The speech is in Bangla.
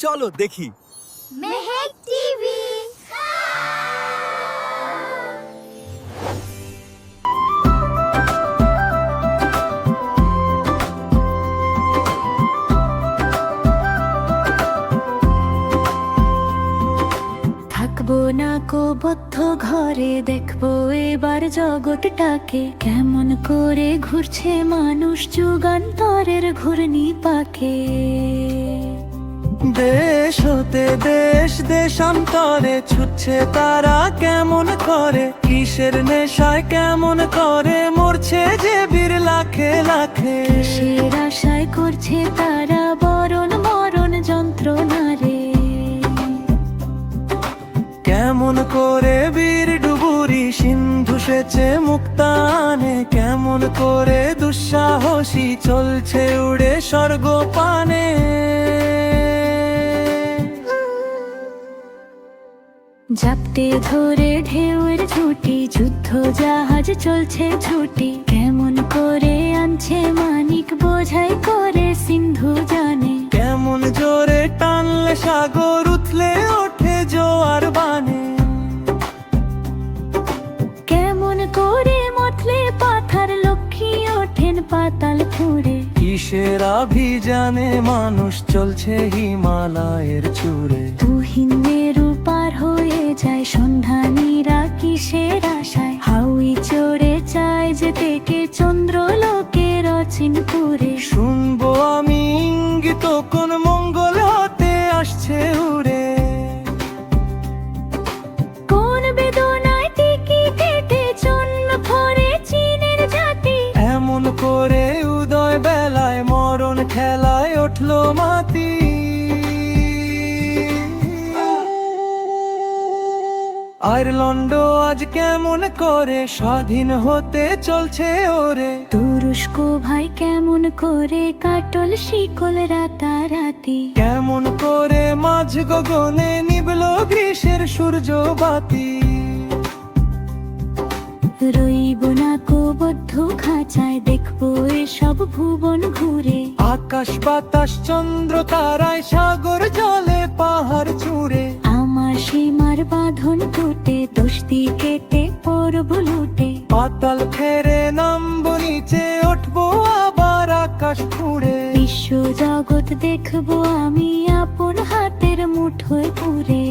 চলো দেখি। মেহেক টিভি। থাকবো না কো বদ্ধ ঘরে, দেখবো এবার জগৎটাকে কেমন করে ঘুরছে মানুষ যুগান্তরের ঘূর্ণি পাকে। দেশ হতে দেশ দেশান্তরে ছুটছে তারা কেমন করে, কিসের নেশায় কেমন করে মরছে যে বীর লাখে লাখে। কিসের আশায় করছে তারা বরণ মরণ যন্ত্রণা রে। কেমন করে বীর ডুবুরি সিন্ধু সেচে মুক্তানে, কেমন করে দুঃসাহসী চলছে উড়ে স্বর্গ পানে। জাপটে ধরে ঢেউয়ের ঝুঁটি যুদ্ধ জাহাজ চলছে ছুটি, কেমন করে আনছে মানিক বোঝাই করে সিন্ধু জানে। কেমন জোরে টানলে সাগর উথলে ওঠে জোয়ার বানে, কেমন করে মথলে পাথার লক্ষ্মী ওঠেন পাতাল ফুঁড়ে। কিসের অভিযানে মানুষ চলছে হিমালয়ের চূড়ে। তুহিন মেরু পার হয়ে যায় সন্ধানীরা কিসের আশায়, হাউই চড়ে চায় যেতে কে চন্দ্রলোকের অচিনপুরে। শুনবো আমি ইঙ্গিত কোন মঙ্গল হতে আসছে উড়ে, কোন বেদনায় টিকি কেটে জন্ম ভরে চীনের জাতি। এমন করে উদয় বেলায় মরণ খেলায় উঠলো মাতি। আয়ারল্যান্ড আজ কেমন করে স্বাধীন হতে চলছে ওরে। তুরস্ক ভাই কেমন করে কাটল শিকল রাতারাতি। কেমন করে মাঝ গগনে নিবলো গ্রীষ্মের সূর্য বাতি। রইব না কো বদ্ধ খাঁচায়, দেখবো এসব ভুবন ঘুরে। আকাশ বাতাস চন্দ্র তারায় সাগর জলে পাহাড় চূড়ে। আমার সীমার বাঁধন টুটে দোস্তি কেটে পড়ব লুটে। পাতাল ফেরে নামবো নিচে উঠবো আবার আকাশ ফুঁড়ে। বিশ্ব জগৎ দেখবো আমি আপন হাতের মুঠোয় পুরে।